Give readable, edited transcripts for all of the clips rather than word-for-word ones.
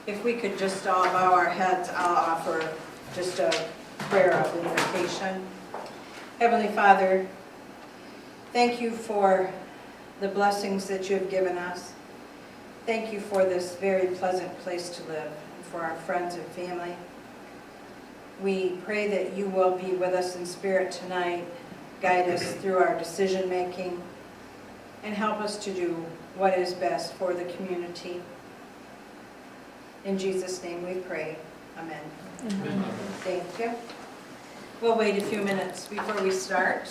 If we could just all bow our heads, I'll offer just a prayer of invocation. Heavenly Father, thank you for the blessings that you have given us. Thank you for this very pleasant place to live and for our friends and family. We pray that you will be with us in spirit tonight, guide us through our decision making, and help us to do what is best for the community. In Jesus' name we pray. Amen. Amen. Thank you. We'll wait a few minutes before we start.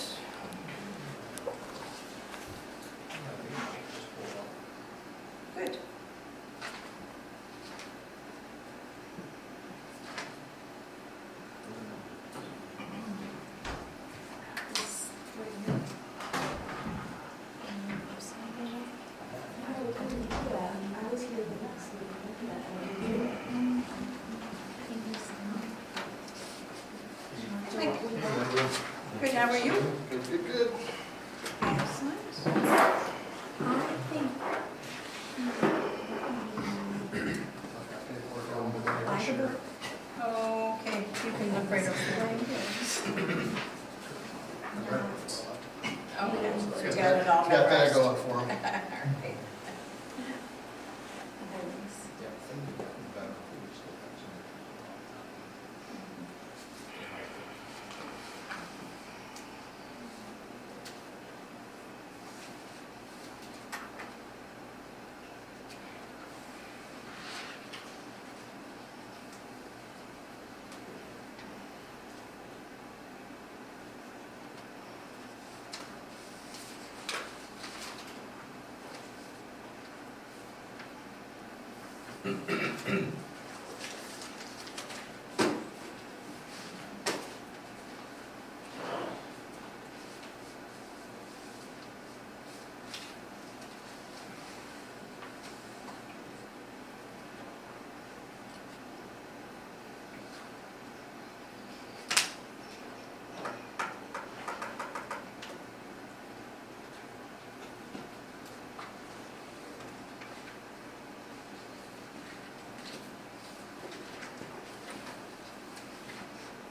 Good. Good, how are you? Good. Excellent. Okay, you can look right over there. Okay, so you got it all Got that memorized. going for him. All right.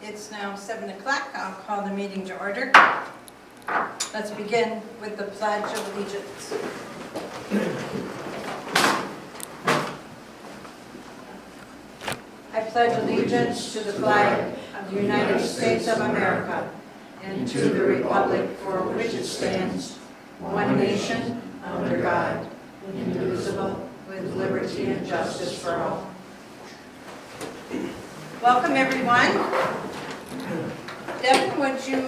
It's now 7 o'clock. I'll call the meeting to order. Let's begin with the Pledge of Allegiance. I pledge allegiance to the flag of the United States of America and to the republic for which it stands, one nation, under God, indivisible, with liberty and justice for all. Welcome, everyone. Devin, would you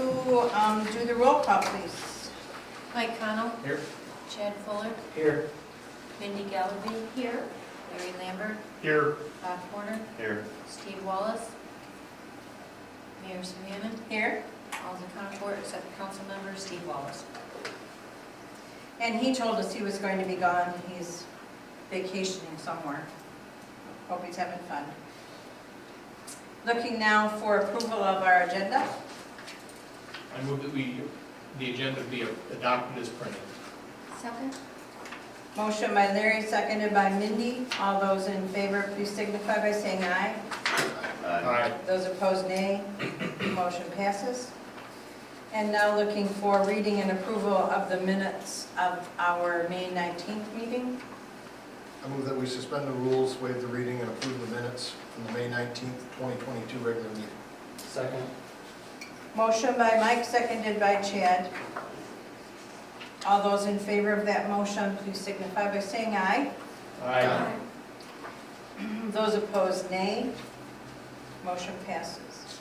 do the roll call, please? Mike Connell. Here. Chad Fuller. Here. Mindy Gallaby. Here. Larry Lambert. Here. Bob Porter. Here. Steve Wallace. Mayor Sue Hammond. Here. All the county court except council member Steve Wallace. And he told us he was going to be gone. He's vacationing somewhere. Hope he's having fun. Looking now for approval of our agenda. I move that the agenda be adopted as printed. Second. Motion by Larry, seconded by Mindy. All those in favor, please signify by saying aye. Aye. Those opposed, nay. Motion passes. And now looking for reading and approval of the minutes of our May 19th meeting. I move that we suspend the rules, waive the reading, and approve the minutes from the May 19th, 2022 regular meeting. Second. Motion by Mike, seconded by Chad. All those in favor of that motion, please signify by saying aye. Aye. Those opposed, nay. Motion passes.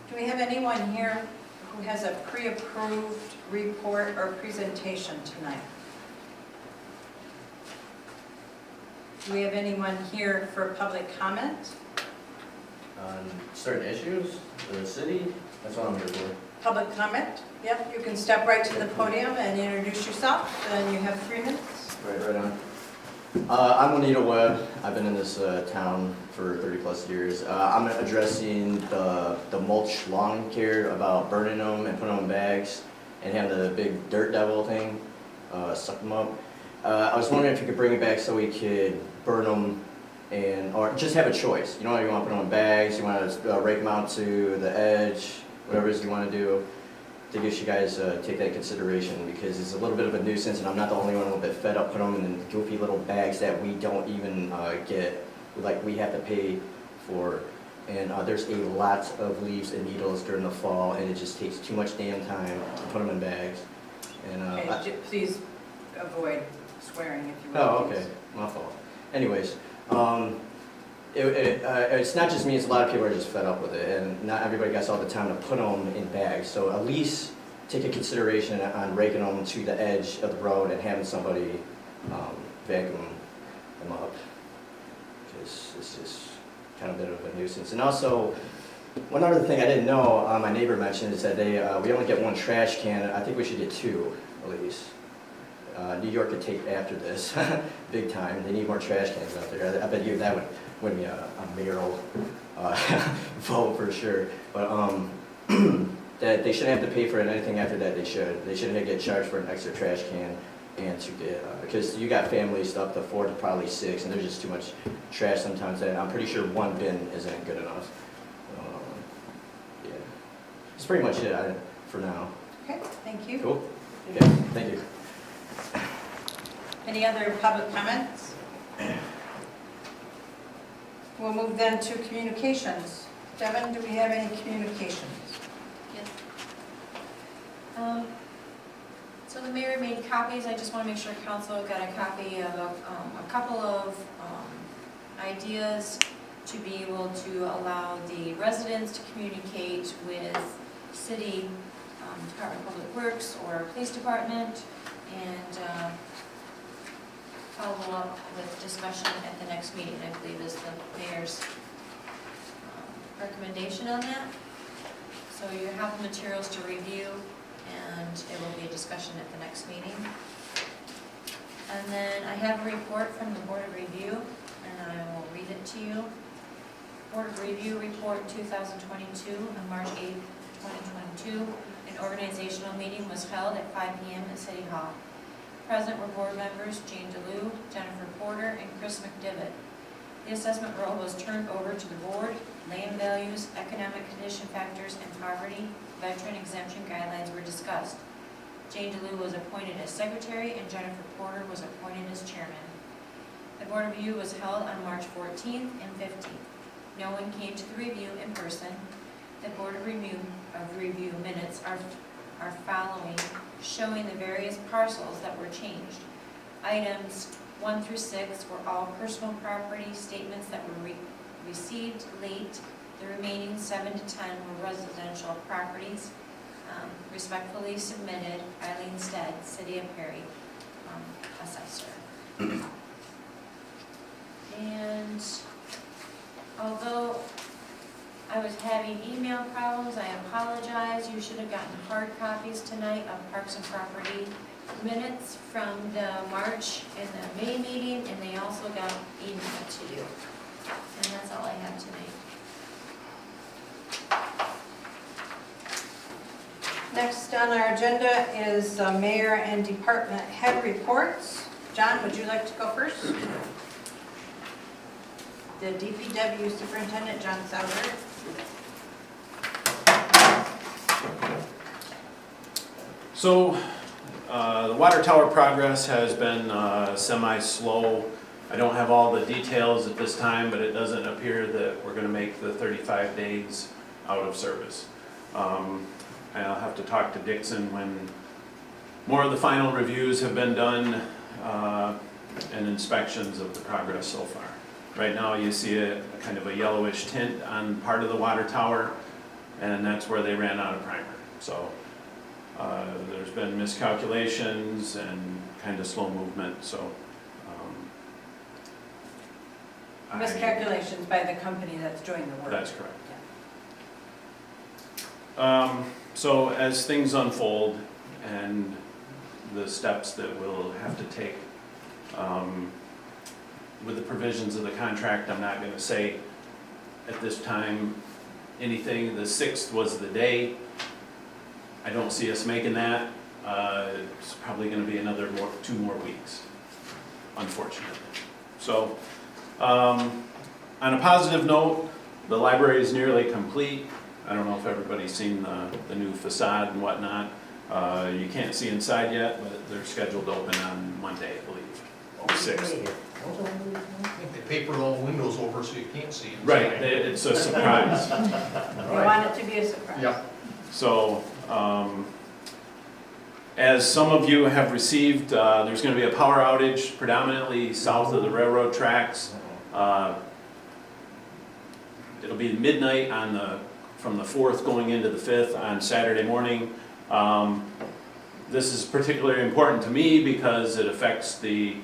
Do we have anyone here who has a pre-approved report or presentation tonight? Do we have anyone here for public comment? On certain issues for the city, that's what I'm here for. Public comment? Yep, you can step right to the podium and introduce yourself, and you have 3 minutes. Right on. I'm Juanito Webb. I've been in this town for 30 plus years. I'm addressing the mulch lawn care about burning them and putting them in bags and having the big dirt devil thing. suck them up. I was wondering if you could bring it back so we could burn them or just have a choice. You know, you want to put them in bags, you want to rake them out to the edge, whatever it is you want to do. I think you guys take that into consideration because it's a little bit of a nuisance and I'm not the only one a little bit fed up putting them in goofy little bags that we don't even get, like we have to pay for. And there's a lot of leaves and needles during the fall and it just takes too much damn time to put them in bags. And, Okay, please avoid swearing if you will. oh, okay, my fault. Anyways, it's not just me, it's a lot of people are just fed up with it, and not everybody gets all the time to put them in bags. So at least take a consideration on raking them to the edge of the road and having somebody vacuum them up, because it's just kind of a bit of a nuisance. And also, one other thing I didn't know, my neighbor mentioned, is that we only get one trash can. I think we should get two, at least. New York could take after this, big time. They need more trash cans out there. I bet you that would win me a mayoral vote for sure. But that they shouldn't have to pay for anything after that. They shouldn't get charged for an extra trash can and to get because you got families up to 4 to probably 6, and there's just too much trash sometimes. And I'm pretty sure one bin isn't good enough. Yeah, that's pretty much it for now. Okay, thank you. Cool. Okay, thank you. Any other public comments? We'll move then to communications. Devin, do we have any communications? Yes. So the mayor made copies. I just want to make sure council got a copy of a couple of ideas to be able to allow the residents to communicate with city Department of Public Works or police department, and follow up with discussion at the next meeting, I believe is the mayor's recommendation on that. So you have the materials to review, and it will be a discussion at the next meeting. And then I have a report from the Board of Review, and I will read it to you. Board of Review Report 2022 on March 8th, 2022. An organizational meeting was held at 5 p.m. at City Hall. Present were board members Jane DeLue, Jennifer Porter, and Chris McDivitt. The assessment roll was turned over to the board. Land values, economic condition factors, and poverty veteran exemption guidelines were discussed. Jane DeLue was appointed as secretary, and Jennifer Porter was appointed as chairman. The board review was held on March 14th and 15th. No one came to the review in person. The board of review minutes are following, showing the various parcels that were changed. Items 1 through 6 were all personal property statements that were received late. The remaining 7 to 10 were residential properties. Respectfully submitted, Eileen Stead, City of Perry, assessor. And although I was having email problems, I apologize. You should have gotten hard copies tonight of Parks and Property minutes from the March and the May meeting, and they also got emailed to you. And that's all I have tonight. Next on our agenda is mayor and department head reports. John, would you like to go first? The DPW Superintendent, John Sauer. So, the water tower progress has been semi-slow. I don't have all the details at this time, but it doesn't appear that we're going to make the 35 days out of service. I'll have to talk to Dixon when more of the final reviews have been done and inspections of the progress so far. Right now you see a kind of a yellowish tint on part of the water tower, and that's where they ran out of primer. So there's been miscalculations and kind of slow movement, so. Miscalculations by the company that's doing the work. That's correct. So as things unfold and the steps that we'll have to take with the provisions of the contract, I'm not going to say at this time anything. The 6th was the day. I don't see us making that. It's probably gonna be another 2 more weeks, unfortunately. So, on a positive note, the library is nearly complete. I don't know if everybody's seen the new facade and whatnot. You can't see inside yet, but they're scheduled to open on Monday, I believe, the 6th. I think they papered all the windows over so you can't see inside. Right, it's a surprise. They want it to be a surprise. Yeah. So, as some of you have received, there's going to be a power outage predominantly south of the railroad tracks. It'll be midnight from the 4th going into the 5th on Saturday morning. This is particularly important to me because it affects the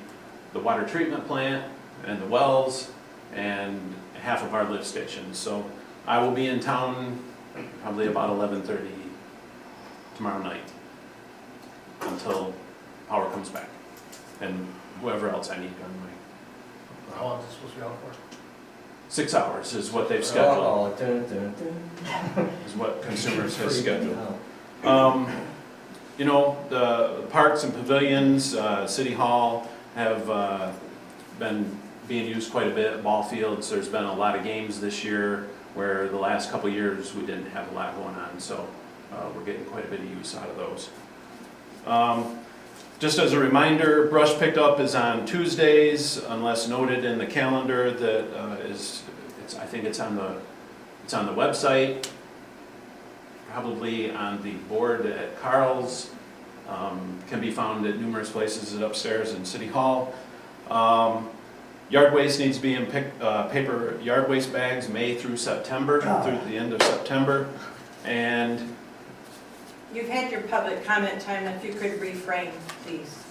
water treatment plant and the wells and half of our lift stations. So I will be in town probably about 11:30 tomorrow night until power comes back, and whoever else I need on my. How long is it supposed to be out for? 6 hours is what they've scheduled, Oh, dun, dun, dun. is what Consumers has scheduled. Oh. You know, the parks and pavilions, City Hall have been being used quite a bit, ball fields. There's been a lot of games this year where the last couple of years we didn't have a lot going on, so we're getting quite a bit of use out of those. Just as a reminder, brush pickup is on Tuesdays unless noted in the calendar that I think it's on the website, probably on the board at Carl's, can be found at numerous places upstairs in City Hall. Yard waste needs to be in paper yard waste bags May through September, through the end of September. And You've had your public comment time, if you could refrain, please.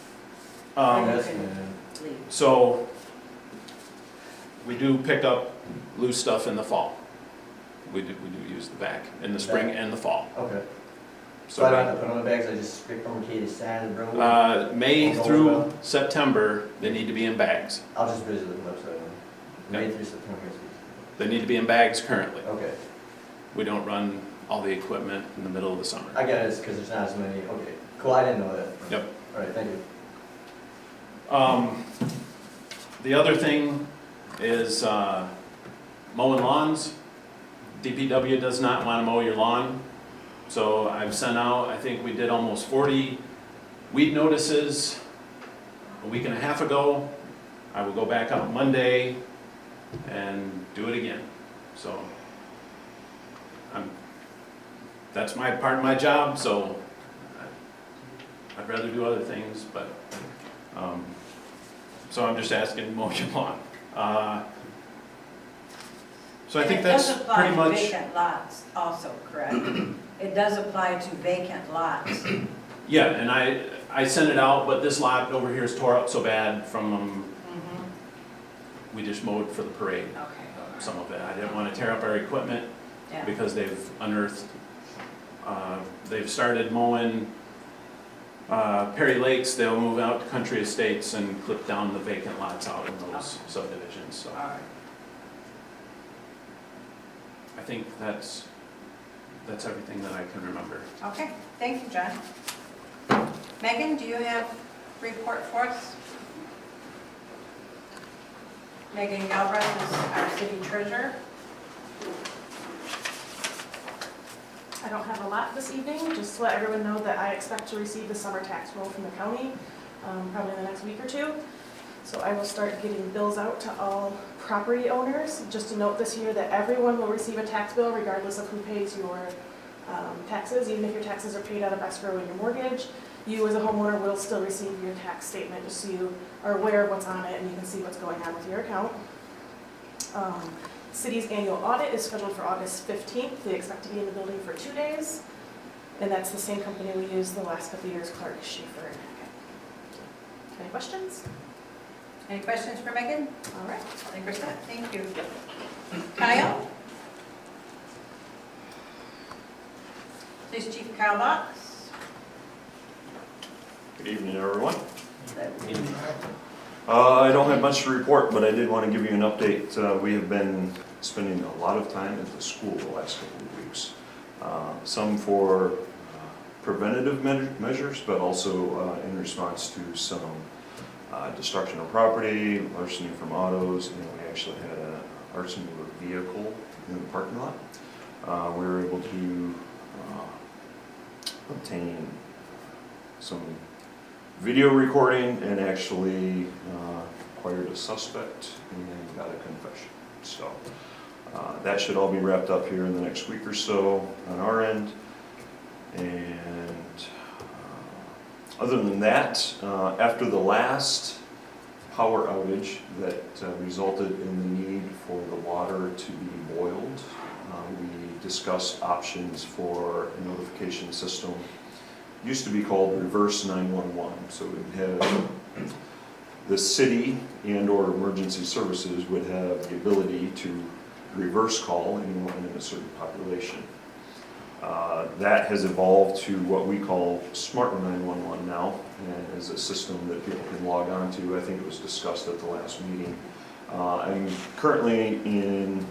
Yes, Okay. ma'am. Leave. so we do pick up loose stuff in the fall. We do use the back in the spring and the fall. Okay. So I don't have to put on the bags, I just pick from Katie sand and bring them? May through September, they need to be in bags. I'll just visit the website. May Okay. through September. They need to be in bags currently. Okay. We don't run all the equipment in the middle of the summer. I get it, it's because there's not as many, okay. Cool, I didn't know that. Yep. All right, thank you. The other thing is mowing lawns. DPW does not want to mow your lawn. So I've sent out, I think we did almost 40 weed notices a week and a half ago. I will go back out Monday and do it again. So that's my part of my job, so I'd rather do other things, but, so I'm just asking to mow your lawn. So I think that's pretty It does apply to much, vacant lots also, correct? It does apply to vacant lots. yeah, and I sent it out, but this lot over here is tore up so bad from, we just mowed for the parade, Okay. some of it. I didn't want to tear up our equipment Yeah. because they've unearthed, they've started mowing Perry Lakes. They'll move out to Country Estates and clip down the vacant lots out in those subdivisions, so. All right. I think that's everything that I can remember. Okay, thank you, John. Megan, do you have a report for us? Megan Galbraith is our city treasurer. I don't have a lot this evening, just to let everyone know that I expect to receive the summer tax roll from the county, probably in the next week or two. So I will start getting bills out to all property owners. Just to note this year that everyone will receive a tax bill regardless of who pays your taxes, even if your taxes are paid out of escrow in your mortgage. You as a homeowner will still receive your tax statement, just so you are aware of what's on it and you can see what's going on with your account. City's annual audit is scheduled for August 15th. They expect to be in the building for 2 days. And that's the same company we used the last couple of years, Clark, Schaefer, and Hackett. Any questions? Any questions for Megan? All right. I think we're set, thank you. Kyle? Police Chief Kyle Box. Good evening, everyone. I don't have much to report, but I did want to give you an update. We have been spending a lot of time at the school the last couple of weeks. Some for preventative measures, but also in response to some destruction of property, larceny from autos, and we actually had an arson of a vehicle in the parking lot. We were able to obtain some video recording and actually acquired a suspect and got a confession. So that should all be wrapped up here in the next week or so on our end. And other than that, after the last power outage that resulted in the need for the water to be boiled, we discussed options for a notification system. It used to be called reverse 911, so we'd have the city and/or emergency services would have the ability to reverse call anyone in a certain population. That has evolved to what we call Smart 911 now, and is a system that people can log on to. I think it was discussed at the last meeting. I'm currently in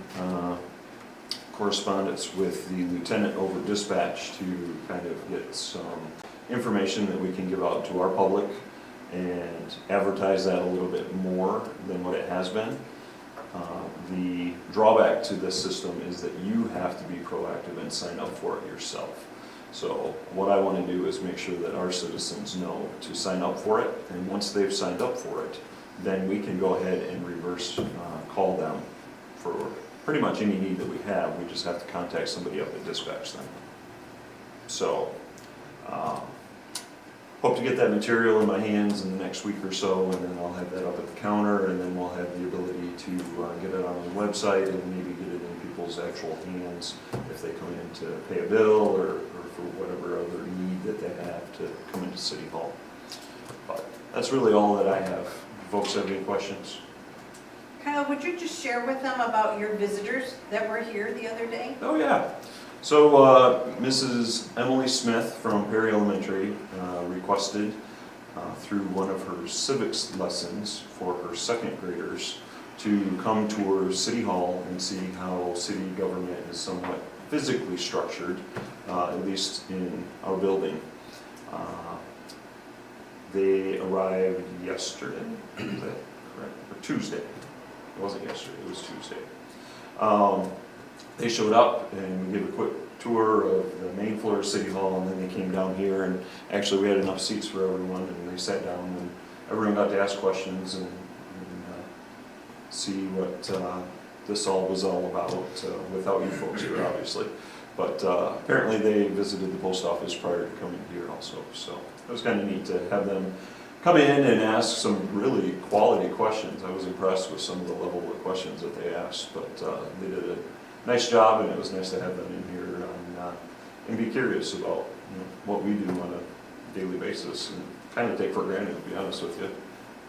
correspondence with the lieutenant over dispatch to kind of get some information that we can give out to our public and advertise that a little bit more than what it has been. The drawback to this system is that you have to be proactive and sign up for it yourself. So what I want to do is make sure that our citizens know to sign up for it, and once they've signed up for it, then we can go ahead and reverse call them for pretty much any need that we have. We just have to contact somebody up at dispatch then. So hope to get that material in my hands in the next week or so, and then I'll have that up at the counter, and then we'll have the ability to get it on the website and maybe get it in people's actual hands if they come in to pay a bill or for whatever other need that they have to come into City Hall. But that's really all that I have. Folks have any questions? Kyle, would you just share with them about your visitors that were here the other day? Oh, yeah. So Mrs. Emily Smith from Perry Elementary requested through one of her civics lessons for her second graders to come tour City Hall and see how city government is somewhat physically structured, at least in our building. They arrived yesterday, is that correct? Or Tuesday. It wasn't yesterday, it was Tuesday. They showed up and we gave a quick tour of the main floor of City Hall, and then they came down here, and actually we had enough seats for everyone, and they sat down and everyone got to ask questions and see what this all was all about without you folks here, obviously. But apparently they visited the post office prior to coming here also, so it was kind of neat to have them come in and ask some really quality questions. I was impressed with some of the level of questions that they asked, but they did a nice job, and it was nice to have them in here and be curious about what we do on a daily basis and kind of take for granted, to be honest with you.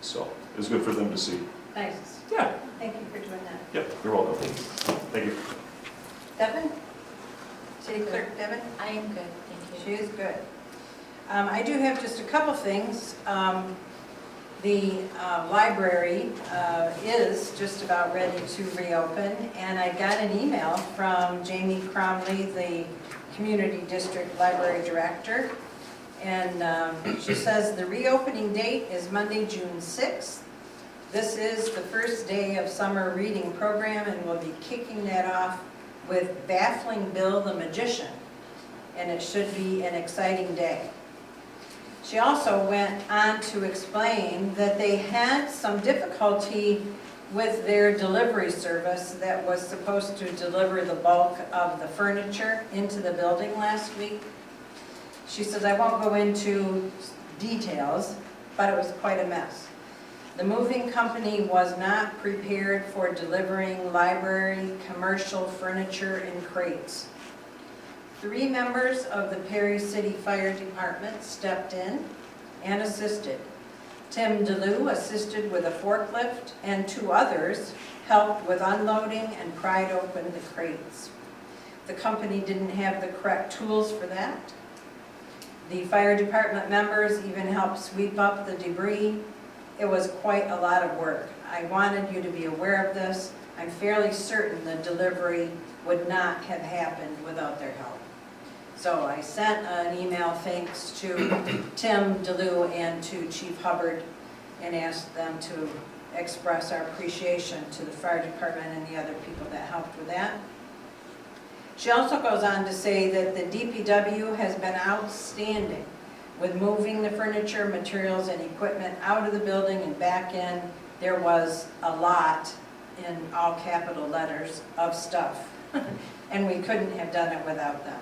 So it was good for them to see. Nice. Yeah. Thank you for doing that. Yep, you're welcome. Thank you. Devin? City Clerk Devin? I am good, thank She you. is good. I do have just a couple things. The library is just about ready to reopen, and I got an email from Jamie Cromley, the Community District Library Director, and she says the reopening date is Monday, June 6th. This is the first day of summer reading program, and we'll be kicking that off with Baffling Bill the Magician, and it should be an exciting day. She also went on to explain that they had some difficulty with their delivery service that was supposed to deliver the bulk of the furniture into the building last week. She says, I won't go into details, but it was quite a mess. The moving company was not prepared for delivering library commercial furniture in crates. 3 members of the Perry City Fire Department stepped in and assisted. Tim DeLue assisted with a forklift, and 2 others helped with unloading and pried open the crates. The company didn't have the correct tools for that. The fire department members even helped sweep up the debris. It was quite a lot of work. I wanted you to be aware of this. I'm fairly certain the delivery would not have happened without their help. So I sent an email thanks to Tim DeLue and to Chief Hubbard and asked them to express our appreciation to the fire department and the other people that helped with that. She also goes on to say that the DPW has been outstanding with moving the furniture, materials, and equipment out of the building and back in. There was a lot, in all capital letters, of stuff, and we couldn't have done it without them.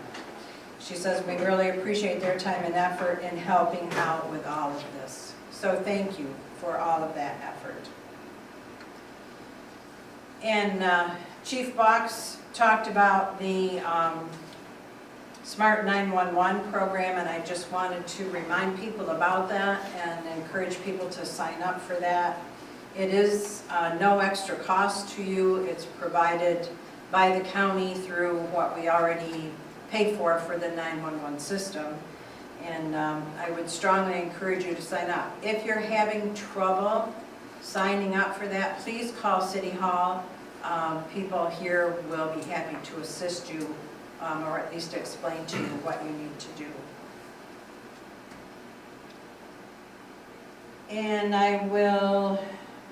She says we really appreciate their time and effort in helping out with all of this. So thank you for all of that effort. And Chief Box talked about the Smart 911 program, and I just wanted to remind people about that and encourage people to sign up for that. It is no extra cost to you. It's provided by the county through what we already paid for the 911 system. And I would strongly encourage you to sign up. If you're having trouble signing up for that, please call City Hall. People here will be happy to assist you, or at least explain to you what you need to do. And I will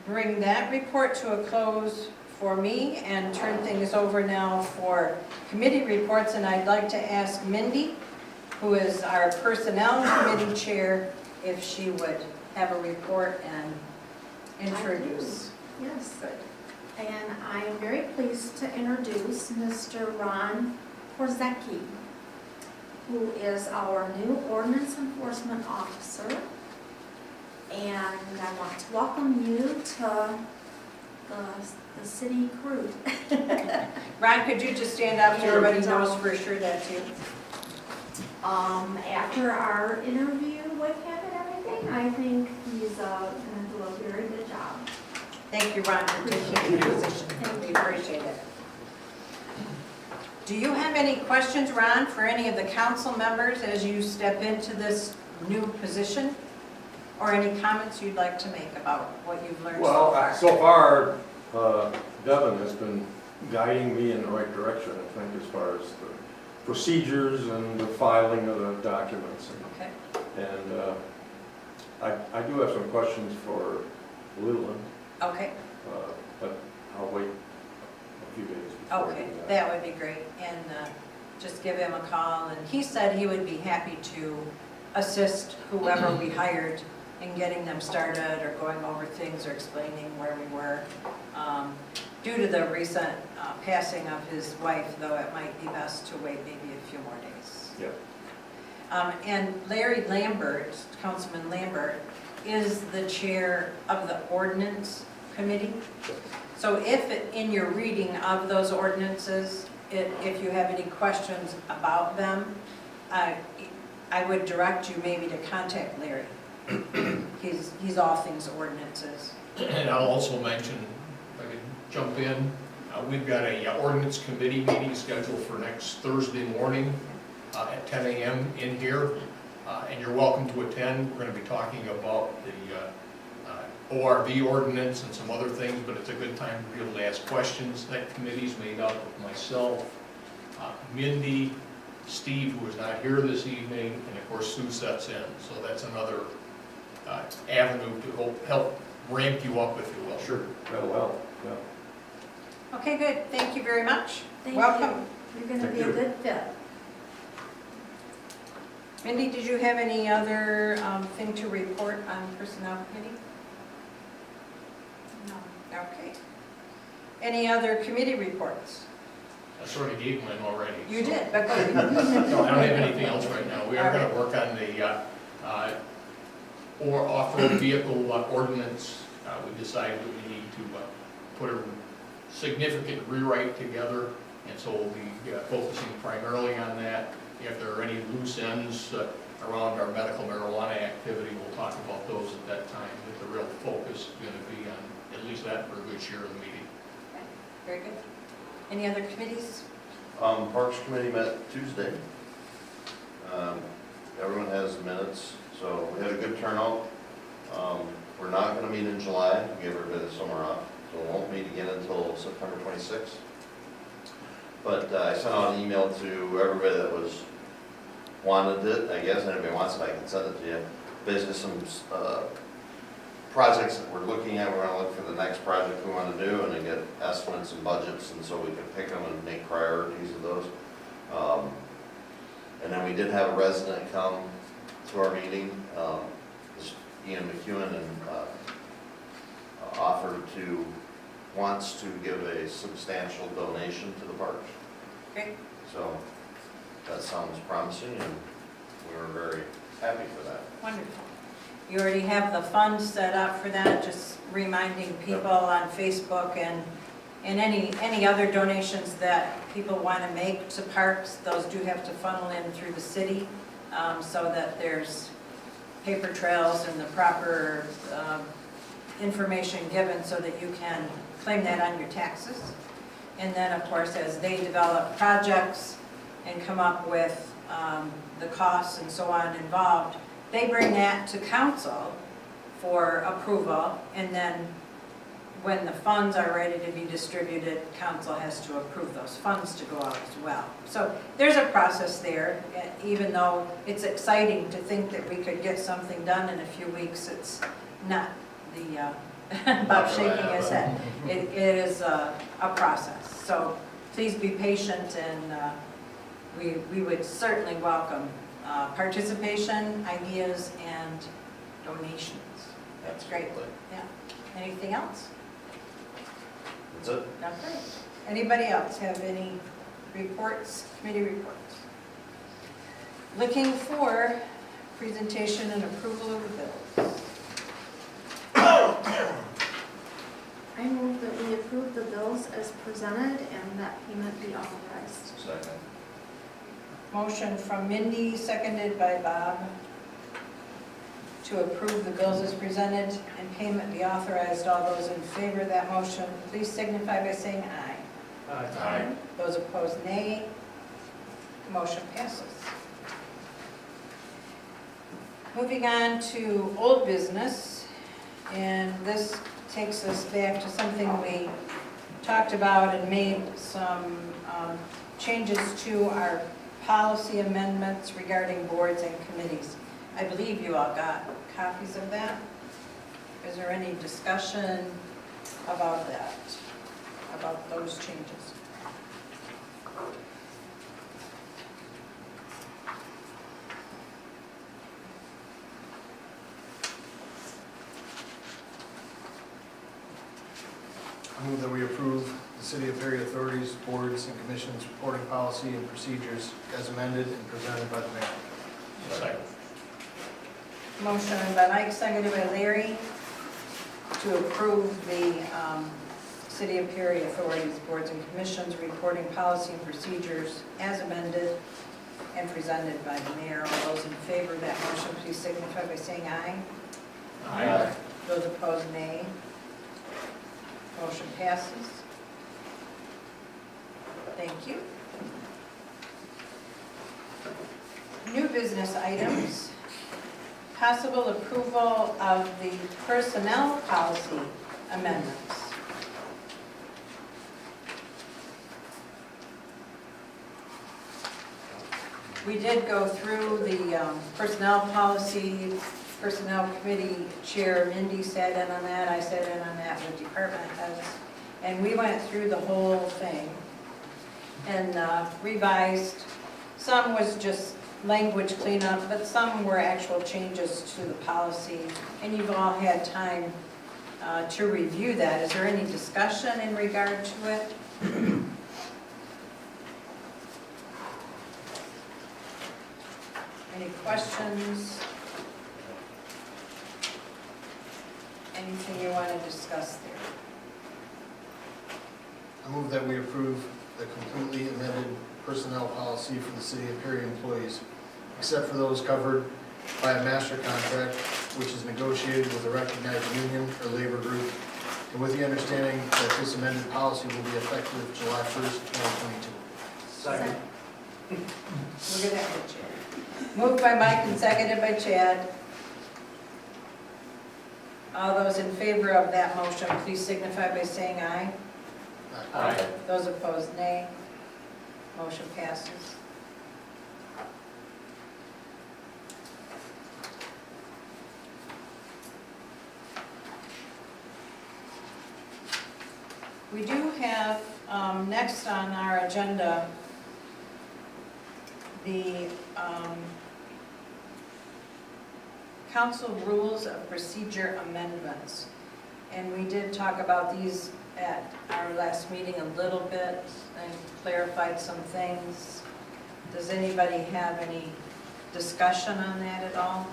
bring that report to a close for me and turn things over now for committee reports. And I'd like to ask Mindy, who is our Personnel Committee Chair, if she would have a report and introduce. Yes, and I am very pleased to introduce Mr. Ron Korzecki, who is our new Ordinance Enforcement Officer. And I want to welcome you to the city crew. Ron, could you just stand up so everybody knows for sure that's you? After our interview with him and everything, I think he's going to do a very good job. Thank you, Ron, for taking the position. We appreciate it. Do you have any questions, Ron, for any of the council members as you step into this new position? Or any comments you'd like to make about what you've learned so far? Well, so far, Devin has been guiding me in the right direction, I think, as far as the procedures and the filing of the documents. Okay. And I do have some questions for Leland, Okay, but I'll wait a few days before I okay, do that. that would be great. And just give him a call. And he said he would be happy to assist whoever we hired in getting them started or going over things or explaining where we were. Due to the recent passing of his wife, though, it might be best to wait maybe a few more days. Yeah. And Larry Lambert, Councilman Lambert, is the chair of the Ordinance Committee. So if in your reading of those ordinances, if you have any questions about them, I would direct you maybe to contact Larry. He's all things ordinances. And I'll also mention, if I could jump in, we've got a ordinance committee meeting scheduled for next Thursday morning at 10 a.m. in here, and you're welcome to attend. We're going to be talking about the ORV ordinance and some other things, but it's a good time to be able to ask questions. That committee's made up of myself, Mindy, Steve, who is not here this evening, and of course Sue sets in. So that's another avenue to help ramp you up, if you will. Sure, that'll help, yeah. Okay, good. Thank you very much. Thank Welcome. you. You're going to Thank be a you. good fit. Mindy, did you have any other thing to report on Personnel Committee? No. Okay. Any other committee reports? I sort of gave one already. You so- did, but good. No, I don't have anything else right now. We are going to work on the or off-road vehicle ordinance. We decided that we need to put a significant rewrite together, and so we'll be focusing primarily on that. If there are any loose ends around our medical marijuana activity, we'll talk about those at that time, but the real focus is going to be on at least that for a good share of the meeting. Okay, very good. Any other committees? Parks Committee met Tuesday. Everyone has minutes, so we had a good turnout. We're not going to meet in July, we gave everybody the summer off, so we won't meet again until September 26th. But I sent out an email to everybody that was wanted it, I guess, anybody wants it, I can send it to you. Basically some projects that we're looking at, we're gonna look for the next project we wanna do and then get estimates and budgets, and so we can pick them and make priorities of those. And then we did have a resident come to our meeting, this Ian McEwen, and wants to give a substantial donation to the park. Great. So that sounds promising, and we were very happy for that. Wonderful. You already have the fund set up for that, just reminding people on Facebook and any other donations that people want to make to parks, those do have to funnel in through the city, so that there's paper trails and the proper information given so that you can claim that on your taxes. And then, of course, as they develop projects and come up with the costs and so on involved, they bring that to council for approval, and then when the funds are ready to be distributed, council has to approve those funds to go out as well. So there's a process there, even though it's exciting to think that we could get something done in a few weeks, it's not the, Bob shaking his head. It is a process. So please be patient, and we would certainly welcome participation, ideas, and donations. That's great. Yeah. Anything else? That's it. Okay. Anybody else have any reports, committee reports? Looking for presentation and approval of the bills. I move that we approve the bills as presented and that payment be authorized. Second. Motion from Mindy, seconded by Bob, to approve the bills as presented and payment be authorized. All those in favor of that motion, please signify by saying aye. Aye. Those opposed, nay. Motion passes. Moving on to old business, and this takes us back to something we talked about and made some changes to our policy amendments regarding boards and committees. I believe you all got copies of that. Is there any discussion about that, about those changes? I move that we approve the City of Perry Authorities, Boards, and Commissions reporting policy and procedures as amended and presented by the mayor. Second. Motion by Mike, seconded by Larry, to approve the City of Perry Authorities, Boards, and Commissions reporting policy and procedures as amended and presented by the mayor. All those in favor of that motion, please signify by saying aye. Aye. Those opposed, nay. Motion passes. Thank you. New business items. Possible approval of the personnel policy amendments. We did go through the personnel policy. Personnel Committee Chair Mindy sat in on that, I sat in on that with department heads, and we went through the whole thing and revised. Some was just language cleanup, but some were actual changes to the policy, and you've all had time to review that. Is there any discussion in regard to it? Any questions? Anything you want to discuss there? I move that we approve the completely amended personnel policy for the City of Perry employees, except for those covered by a master contract, which is negotiated with a recognized union or labor group, and with the understanding that this amended policy will be effective July 1st, 2022. Second. Look at that, Chad. Moved by Mike and seconded by Chad. All those in favor of that motion, please signify by saying aye. Aye. Those opposed, nay. Motion passes. We do have, next on our agenda, the council rules of procedure amendments. And we did talk about these at our last meeting a little bit and clarified some things. Does anybody have any discussion on that at all?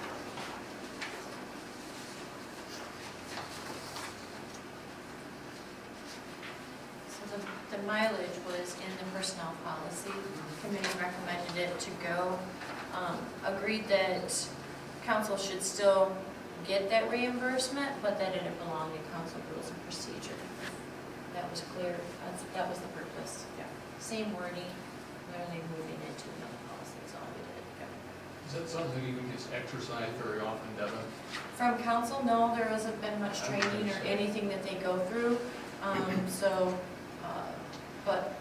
So the mileage was in the personnel policy. Committee recommended it to go. Agreed that council should still get that reimbursement, but that it didn't belong to council rules and procedure. That was clear. That was the purpose. Yeah. Same wording, literally moving into another policy is all we did. Is that something you can just exercise very often, Devin? From council, no, there hasn't been much training or anything that they go through. But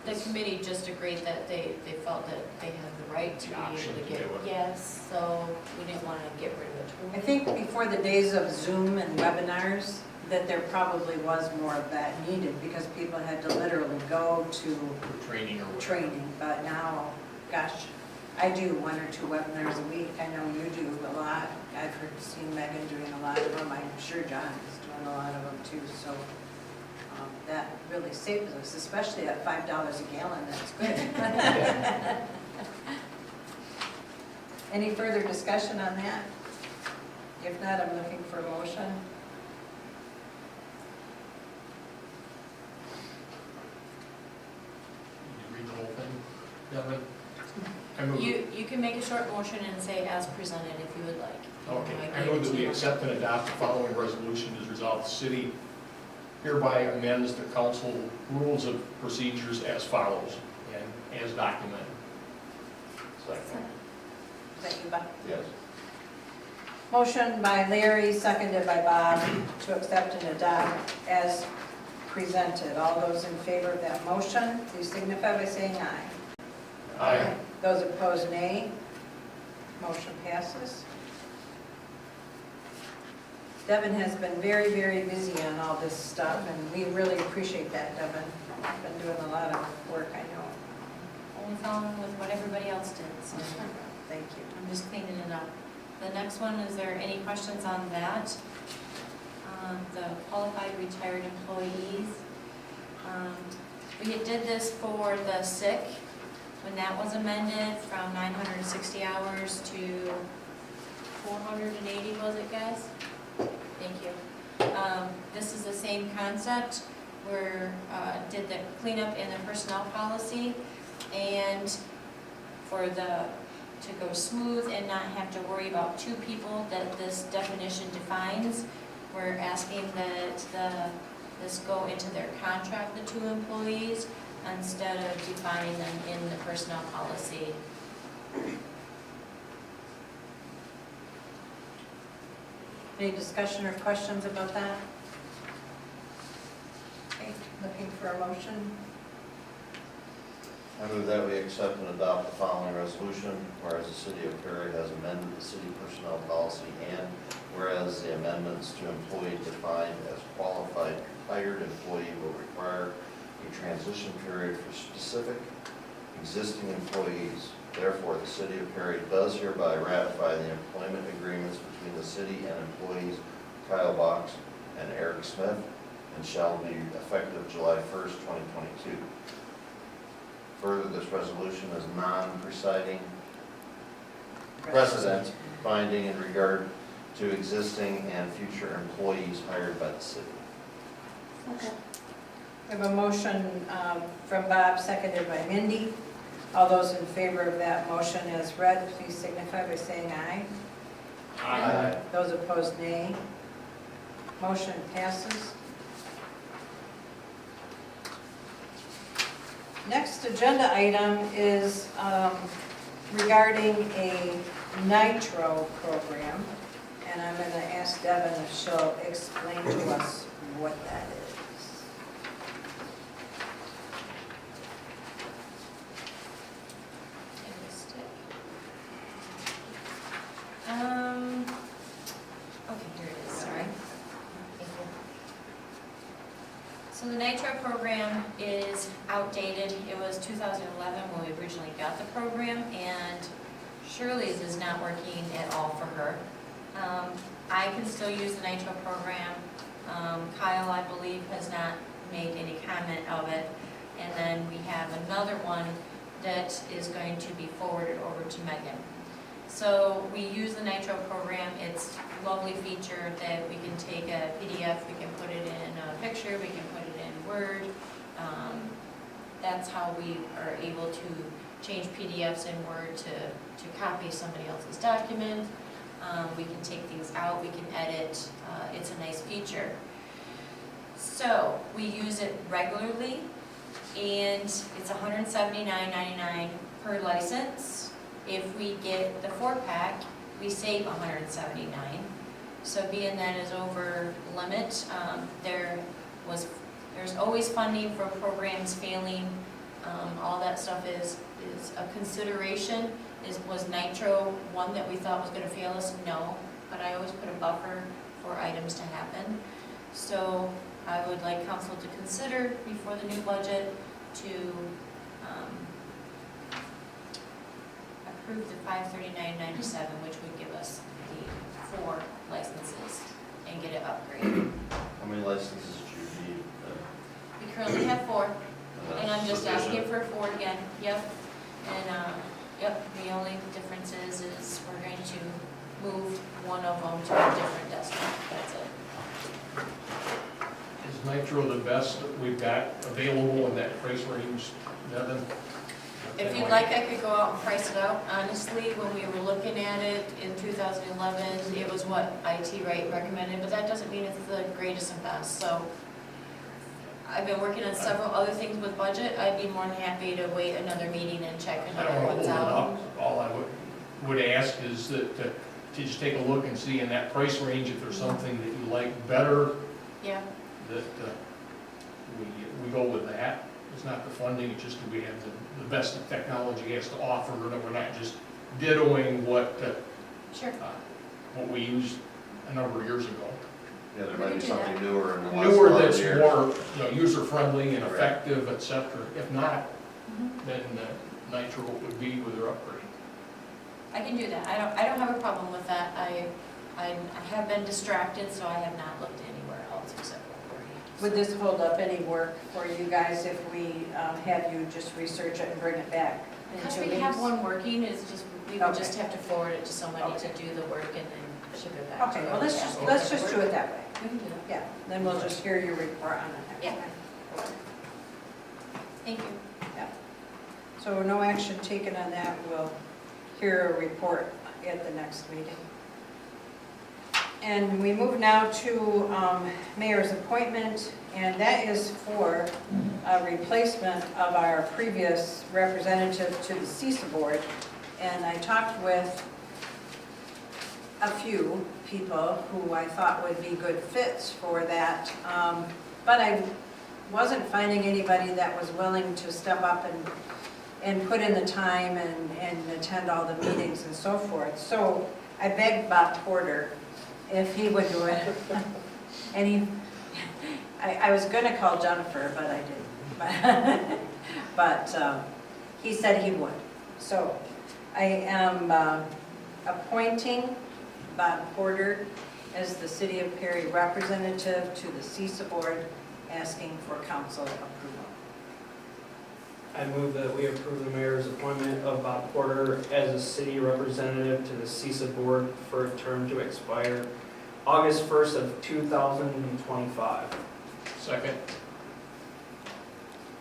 the committee just agreed that they felt that they had the right to The be option able to to get, do it. yes, so we didn't want to get rid of I it. think before the days of Zoom and webinars, that there probably was more of that needed because people had to literally go to For training or whatever? training. But now, gosh, I do 1 or 2 webinars a week. I know you do a lot. I've seen Megan doing a lot of them. I'm sure John is doing a lot of them too. So that really saves us, especially at $5 a gallon. That's good. Any further discussion on that? If not, I'm looking for a motion. You read the whole thing, Devin? I move- You can make a short motion and say as presented if you would like. Okay, I gave it move that to we you. accept and adopt the following resolution as resolved. The city hereby amends the council rules of procedures as follows and as documented. Second. Is that you, Bob? Yes. Motion by Larry, seconded by Bob, to accept and adopt as presented. All those in favor of that motion, please signify by saying aye. Aye. Those opposed, nay. Motion passes. Devin has been very, very busy on all this stuff, and we really appreciate that, Devin. You've been doing a lot of work, I know. Only following with what everybody else did, so Thank you. I'm just cleaning it up. The next one, is there any questions on that? The qualified retired employees. We did this for the sick, when that was amended from 960 hours to 480, was it, guys? Thank you. This is the same concept. We're, did the cleanup in the personnel policy, and for to go smooth and not have to worry about 2 people that this definition defines, we're asking that this go into their contract, the 2 employees, instead of defining them in the personnel policy. Any discussion or questions about that? Okay, looking for a motion. I move that we accept and adopt the following resolution, whereas the city of Perry has amended the city personnel policy, and whereas the amendments to employee defined as qualified retired employee will require a transition period for specific existing employees. Therefore, the city of Perry does hereby ratify the employment agreements between the city and employees Kyle Box and Eric Smith, and shall be effective July 1st, 2022. Further, this resolution is non-presiding precedent binding in regard to existing and future employees hired by the city. Okay. We have a motion from Bob, seconded by Mindy. All those in favor of that motion as read, please signify by saying aye. Aye. Those opposed, nay. Motion passes. Next agenda item is regarding a nitro program, and I'm going to ask Devin if she'll explain to us what that is. I missed it. Okay, here it is, sorry. So the Nitro program is outdated. It was 2011 when we originally got the program, and Shirley's is not working at all for her. I can still use the Nitro program. Kyle, I believe, has not made any comment of it. And then we have another one that is going to be forwarded over to Megan. So we use the Nitro program. It's a lovely feature that we can take a PDF, we can put it in a picture, we can put it in Word. That's how we are able to change PDFs in Word to copy somebody else's document. We can take things out, we can edit. It's a nice feature. So we use it regularly, and it's $179.99 per license. If we get the 4-pack, we save $179. So being that is over limit, there's always funding for programs failing. All that stuff is a consideration. Was Nitro one that we thought was going to fail us? No, but I always put a buffer for items to happen. So I would like council to consider before the new budget to approve the $539.97, which would give us the 4 licenses and get it upgraded. How many licenses do you need? We currently have 4, and I'm just Sufficient. asking for 4 again. Yep. And yep, the only difference is we're going to move one of them to a different desktop. That's it. Is Nitro the best that we've got available in that price range, Devin? If you'd like, I could go out and price it out. Honestly, when we were looking at it in 2011, it was what IT Right recommended, but that doesn't mean it's the greatest and best. So I've been working on several other things with budget. I'd be more than happy to wait another meeting and check I another don't want ones to hold it out. up. All I would ask is that to just take a look and see in that price range if there's something that you like better, Yeah, that we go with that. It's not the funding, it's just that we have the best that technology has to offer, and that we're not just dittoing what sure. we used a number of years ago. Yeah, there We might can be do that. something newer in the last Newer lot of that's years. more, user-friendly and effective, et cetera. If not, Mhm. then Nitro would be with their upgrade. I can do that. I don't have a problem with that. I have been distracted, so I have not looked anywhere else except for Would this hold up any work for you guys if we have you just research it and bring it back in because 2 we weeks? have one working, it's just, we would Okay. just have to forward it to somebody Okay. to do the work and then ship it back. Okay, to well, us. let's just do it that way. We can do that. Yeah, then we'll just hear your report on it next Yeah. time. Thank you. So no action taken on that. We'll hear a report at the next meeting. And we move now to mayor's appointment, and that is for a replacement of our previous representative to the CISA board. And I talked with a few people who I thought would be good fits for that, but I wasn't finding anybody that was willing to step up and put in the time and attend all the meetings and so forth. So I begged Bob Porter if he would do it. And I was gonna call Jennifer, but I didn't. But he said he would. So I am appointing Bob Porter as the City of Perry representative to the CISA board, asking for council approval. I move that we approve the mayor's appointment of Bob Porter as a city representative to the CISA board for a term to expire August 1st of 2025. Second.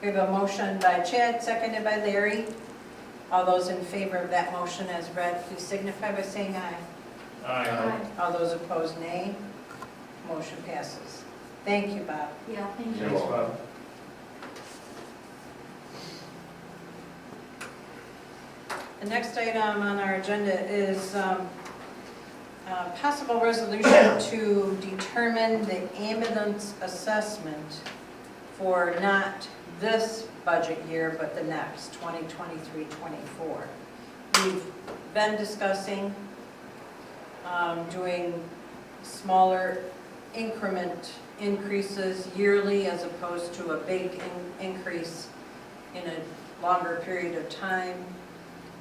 We have a motion by Chad, seconded by Larry. All those in favor of that motion as read, please signify by saying aye. Aye. All those opposed, nay. Motion passes. Thank you, Bob. Yeah, thank you. You're Thanks, welcome. Bob. The next item on our agenda is possible resolution to determine the ambulance assessment for not this budget year, but the next, 2023-24. We've been discussing doing smaller increment increases yearly as opposed to a big increase in a longer period of time.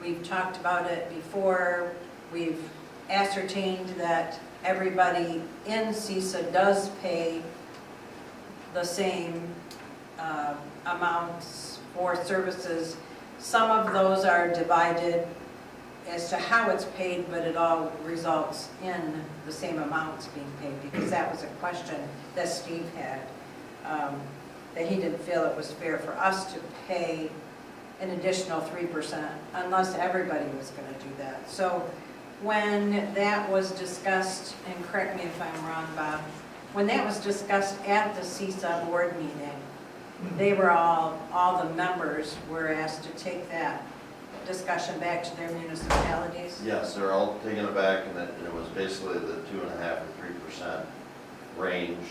We've talked about it before. We've ascertained that everybody in CISA does pay the same amounts for services. Some of those are divided as to how it's paid, but it all results in the same amounts being paid, because that was a question that Steve had, that he didn't feel it was fair for us to pay an additional 3% unless everybody was going to do that. So when that was discussed, and correct me if I'm wrong, Bob, when that was discussed at the CISA board meeting, they were all the members were asked to take that discussion back to their municipalities. Yes, they're all taking it back, and it was basically the 2.5% or 3% range.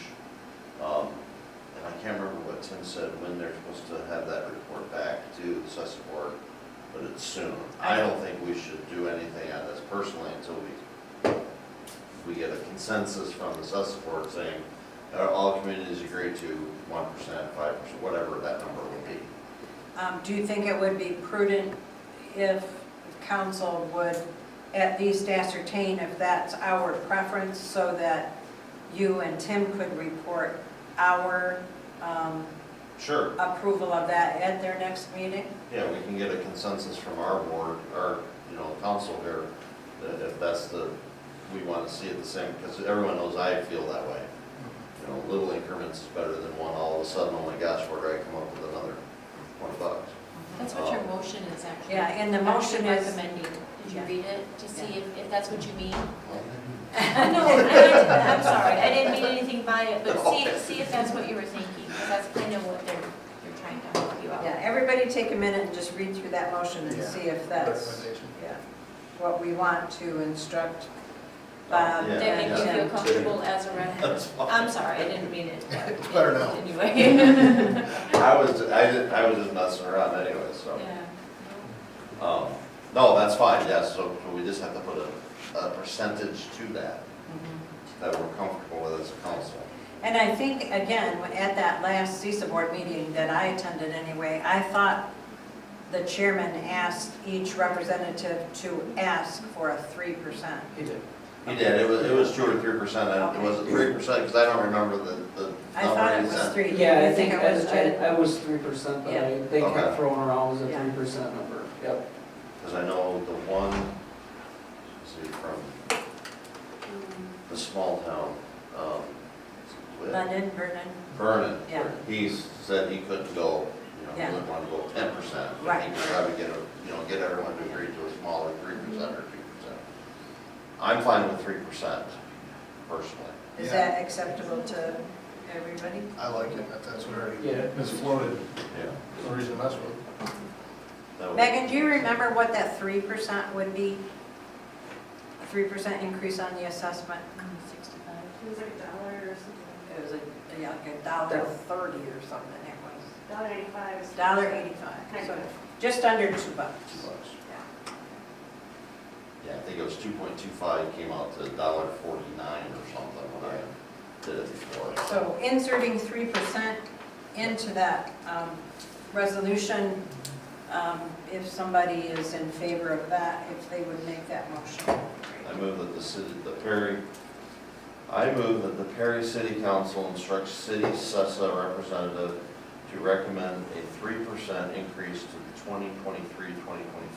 And I can't remember what Tim said, when they're supposed to have that report back to the CISA board, but it's soon. I don't think we should do anything on this personally until we get a consensus from the CISA board saying all communities agree to 1%, 5%, whatever that number will be. Do you think it would be prudent if council would at least ascertain if that's our preference, so that you and Tim could report our Sure. approval of that at their next meeting? Yeah, we can get a consensus from our board, our, council here, that if that's we want to see it the same, because everyone knows I feel that way. Little increments is better than one all of a sudden, oh my gosh, where do I come up with another $20? That's what your motion is actually. Yeah, and the motion is, Recommending. Did you Yeah. read it to see if that's what you mean? No, I'm sorry, I didn't mean anything by it, but see if that's what you were thinking, because that's kind of what you're trying to help you out. yeah, everybody take a minute and just read through that motion and Yeah. see if that's, Recommendation. yeah, what we want to instruct Bob. Yeah. Did that make you and feel Tim. comfortable as a rep? That's fine. I'm sorry, I didn't mean it. It's better now. Anyway. I was just messing around anyway, so. Yeah. No, that's fine, yes, so we just have to put a percentage to that we're comfortable with as a council. And I think, again, at that last CISA board meeting that I attended anyway, I thought the chairman asked each representative to ask for a 3%. He did. He did, it was 2 or 3%, and was it 3%, because I don't remember the I thought it number he was said. 3. Yeah, You I think it was Jen? I was 3%, but Yeah. they Okay. kept throwing around as a Yeah. 3% number. Yep. Because I know the one, let's see, from the small town, London, Vernon, Vernon, yeah. he said he couldn't go, he Yeah. wouldn't want to go 10%. but Right. He could probably get everyone to agree to a smaller 3% or 2%. I'm fine with 3%, personally. Is Yeah. that acceptable to everybody? I like it, that's what already Yeah. is floated, Yeah. no reason to mess with. That would- Megan, do you remember what that 3% would be? A 3% increase on the assessment? 65. It was like $1 or something. It was like $1.30 or something, it was $1.85. $1.85, so just under $2. $2. Yeah, I think it was 2.25, came out to $1.49 or something when I did it before. So inserting 3% into that resolution, if somebody is in favor of that, if they would make that motion. I move that I move that the Perry City Council instructs city CESA representative to recommend a 3% increase to the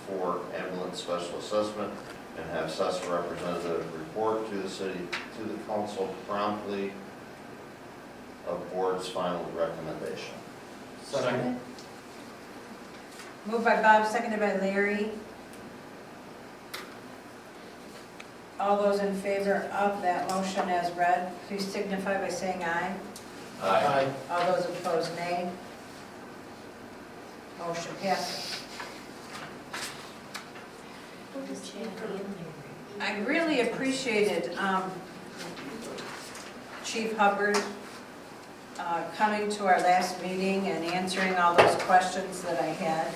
2023-2024 ambulance special assessment, and have CESA representative report to the council promptly of board's final recommendation. Second. Moved by Bob, seconded by Larry. All those in favor of that motion as read, please signify by saying aye. Aye. All those opposed, nay. Motion passes. I really appreciated Chief Hubbard coming to our last meeting and answering all those questions that I had.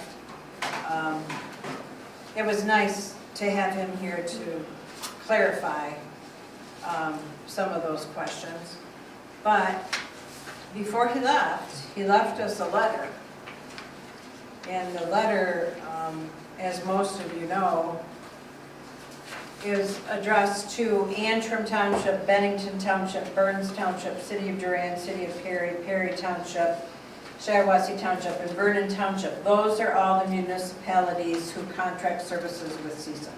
It was nice to have him here to clarify some of those questions. But before he left us a letter. And the letter, as most of you know, is addressed to Antrim Township, Bennington Township, Burns Township, City of Durant, City of Perry, Perry Township, Shiawassee Township, and Vernon Township. Those are all the municipalities who contract services with CISA.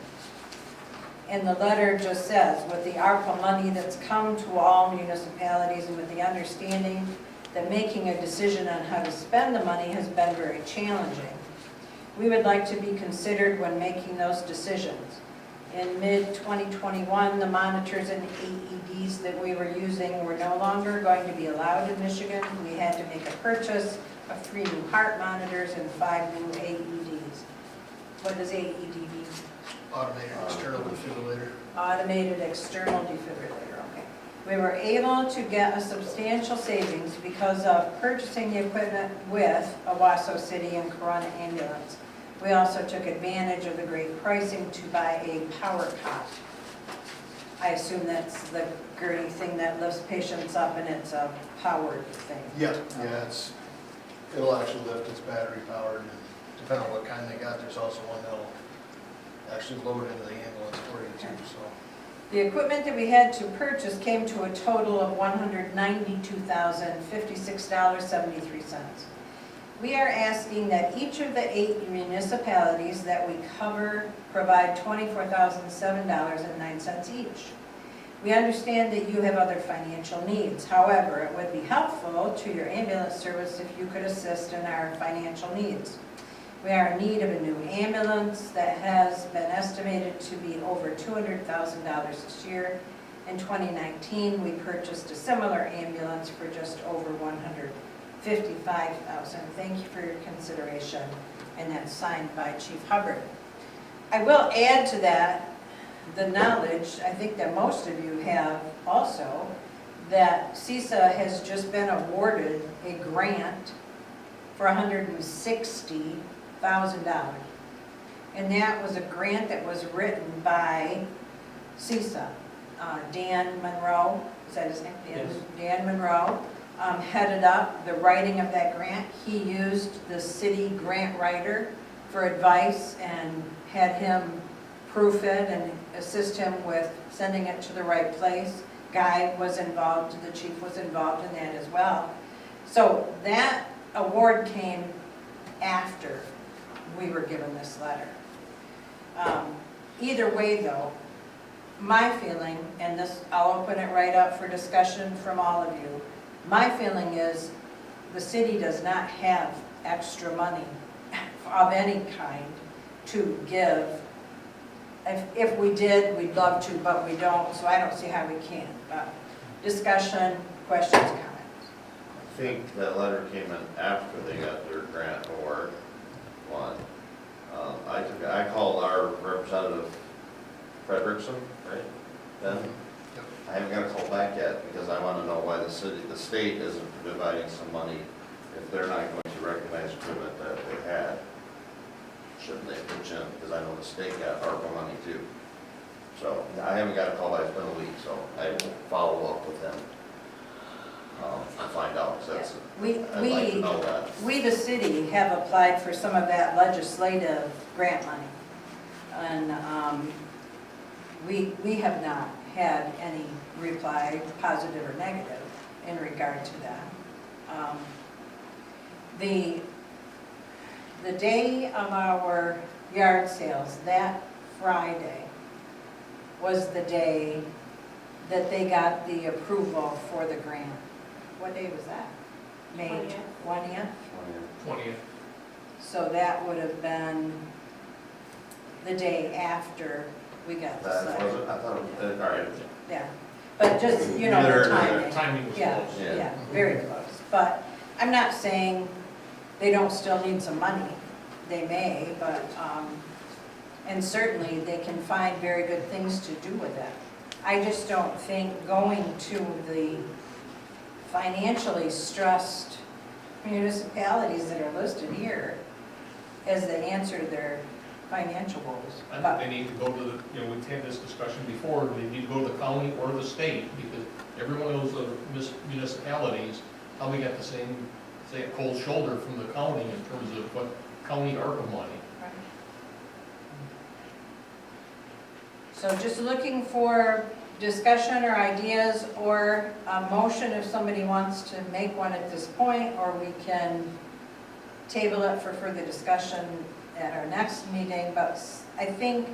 And the letter just says, with the ARPA money that's come to all municipalities and with the understanding that making a decision on how to spend the money has been very challenging, we would like to be considered when making those decisions. In mid-2021, the monitors and AEDs that we were using were no longer going to be allowed in Michigan. We had to make a purchase of 3 new heart monitors and 5 new AEDs. What does AED mean? Automated external defibrillator. Automated external defibrillator, okay. We were able to get a substantial savings because of purchasing the equipment with Owasso City and Corona Ambulance. We also took advantage of the great pricing to buy a power cot. I assume that's the gurney thing that lifts patients up and it's a powered thing. Yeah, it'll actually lift, it's battery powered, and depending on what kind they got, there's also one that'll actually load into the ambulance for you too, so. The equipment that we had to purchase came to a total of $192,056.73. We are asking that each of the 8 municipalities that we cover provide $24,007.09 each. We understand that you have other financial needs. However, it would be helpful to your ambulance service if you could assist in our financial needs. We are in need of a new ambulance that has been estimated to be over $200,000 this year. In 2019, we purchased a similar ambulance for just over $155,000. Thank you for your consideration, and that's signed by Chief Hubbard. I will add to that the knowledge, I think that most of you have also, that CISA has just been awarded a grant for $160,000. And that was a grant that was written by CISA. Dan Monroe, is that his name? Yes. Dan Monroe headed up the writing of that grant. He used the city grant writer for advice and had him proof it and assist him with sending it to the right place. Guy was involved, the chief was involved in that as well. So that award came after we were given this letter. Either way though, my feeling, and this, I'll open it right up for discussion from all of you, my feeling is the city does not have extra money of any kind to give. If we did, we'd love to, but we don't, so I don't see how we can. But discussion, questions, comments? I think that letter came in after they got their grant award, one. I called our representative, Frederickson, right, Ben? Yep. I haven't got a call back yet, because I want to know why the state isn't providing some money if they're not going to recognize equipment that they had. Shouldn't they pitch in, because I know the state got ARPA money too. So, I haven't got a call back, it's been a week, so I will follow up with them and find out, because that's, I'd like to know that. We, the city, have applied for some of that legislative grant money. And we have not had any reply, positive or negative, in regard to that. The day of our yard sales, that Friday, was the day that they got the approval for the grant. What day was that? May 20th? 20th. So that would have been the day after we got the That letter. wasn't, I thought it was, all right. Yeah, but just, you know, Neither- the timing. Timing was Yeah, close. Yeah. yeah, very close. But I'm not saying they don't still need some money. They may, but, and certainly they can find very good things to do with it. I just don't think going to the financially stressed municipalities that are listed here as the answer to their financial goals. I think But they need to go to the, we've had this discussion before, they need to go to the county or the state, because every one of those other municipalities probably got the same, say, a cold shoulder from the county in terms of what county ARPA money. So just looking for discussion or ideas or a motion if somebody wants to make one at this point, or we can table it for further discussion at our next meeting. But I think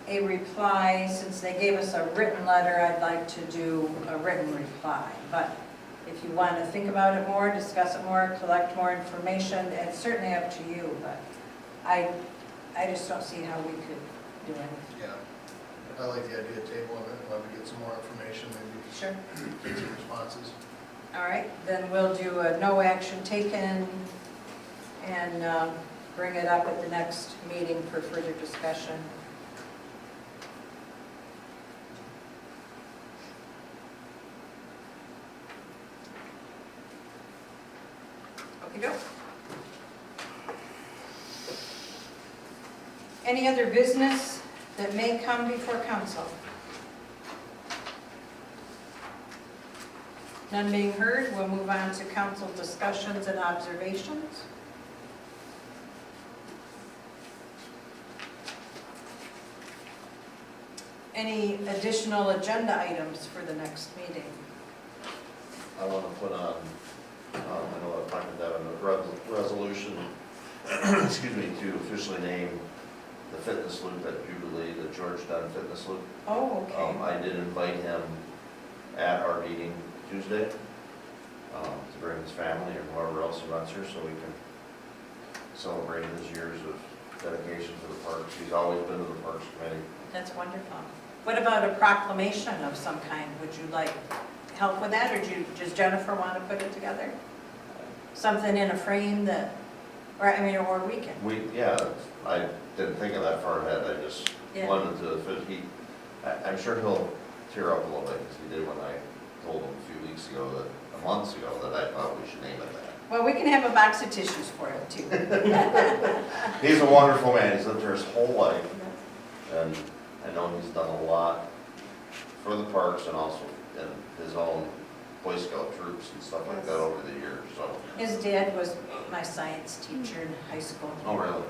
a reply, since they gave us a written letter, I'd like to do a written reply. But if you want to think about it more, discuss it more, collect more information, it's certainly up to you. But I just don't see how we could do anything. Yeah, I like the idea of tabling it, let me get some more information, maybe Sure. get some responses. All right, then we'll do a no action taken and bring it up at the next meeting for further discussion. Okey-doke. Any other business that may come before council? None being heard, we'll move on to council discussions and observations. Any additional agenda items for the next meeting? I want to put on, I know I've talked about a resolution, excuse me, to officially name the fitness loop at Jubilee, the George Dunn Fitness Loop. Oh, okay. I did invite him at our meeting Tuesday to bring his family or whoever else he wants here so we can celebrate his years of dedication to the parks. He's always been to the Parks Committee. That's wonderful. What about a proclamation of some kind? Would you like help with that, or does Jennifer want to put it together? Something in a frame that, or we can. Yeah, I didn't think of that far ahead. I just Yeah. wanted to, I'm sure he'll tear up a little bit because he did when I told him months ago that I thought we should name it that. Well, we can have a box of tissues for it too. He's a wonderful man. He's lived here his whole life. And I know he's done a lot for the parks and also in his own Boy Scout troops and stuff like that over the years, so. His dad was my science teacher in high school. Oh, really?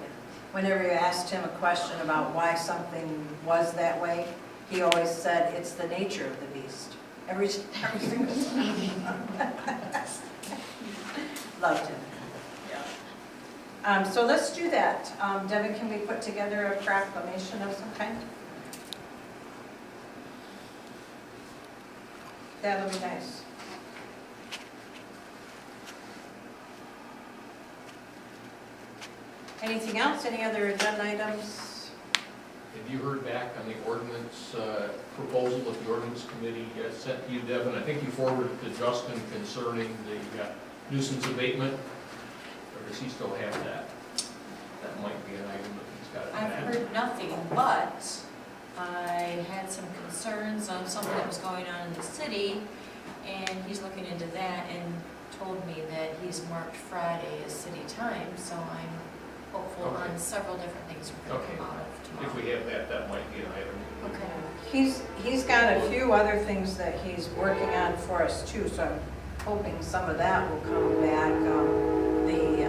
Whenever you asked him a question about why something was that way, he always said, it's the nature of the beast. Every single time. Loved him. So let's do that. Devin, can we put together a proclamation of some kind? That'll be nice. Anything else? Any other agenda items? Have you heard back on the ordinance proposal that the ordinance committee sent to you, Devin? I think you forwarded to Justin concerning the nuisance abatement, or does he still have that? That might be an item that he's got in I've that. heard nothing, but I had some concerns on something that was going on in the city, and he's looking into that and told me that he's marked Friday as city time, so I'm hopeful Okay. on several different things we're going to come out of tomorrow. If we have that, that might be an item. Okay. He's got a few other things that he's working on for us too, so I'm hoping some of that will come back. The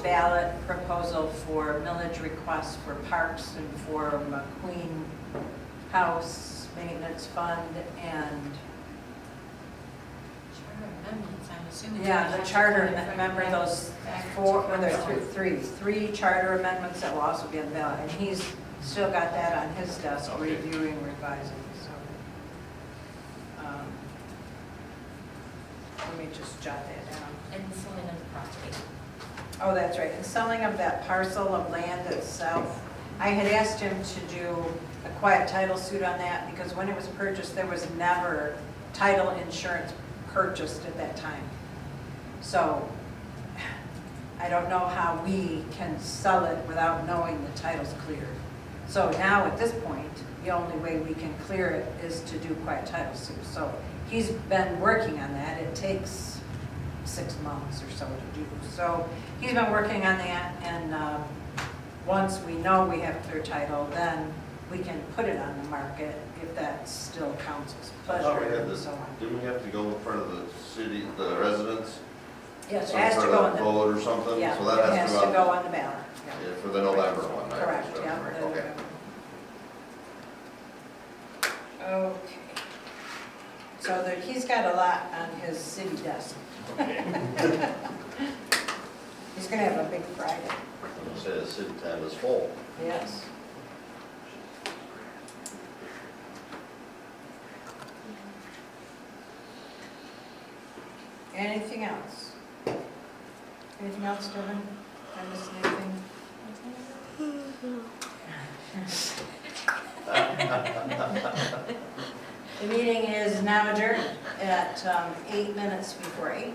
ballot proposal for millage requests for parks and for McQueen House Maintenance Fund and Charter amendments, I'm assuming. the charter, remember those three charter amendments that will also be on the ballot, and he's still got that on his desk, Okay. reviewing, revising, so. Let me just jot that down. And selling of the property. Oh, that's right, and selling of that parcel of land itself. I had asked him to do a quiet title suit on that, because when it was purchased, there was never title insurance purchased at that time. So, I don't know how we can sell it without knowing the title's cleared. So now, at this point, the only way we can clear it is to do quiet title suit. So he's been working on that. It takes 6 months or so to do. So he's been working on that, and once we know we have clear title, then we can put it on the market if that still counts as I thought we pleasure had and this, so on. didn't we have to go in front of the city, the residents? Yes, it Some has to sort go of in the, vote or something? yeah, So that it has to on- go on the ballot. Yeah. Yeah, for the November one, right? Correct, yeah. Right, the Okay. November. Okay. So there, he's got a lot on his city desk. He's gonna have a big Friday. I'm gonna say the city tent is full. Yes. Anything else? Anything else, Devin? I missed anything? The meeting is now adjourned at 8 minutes before 8.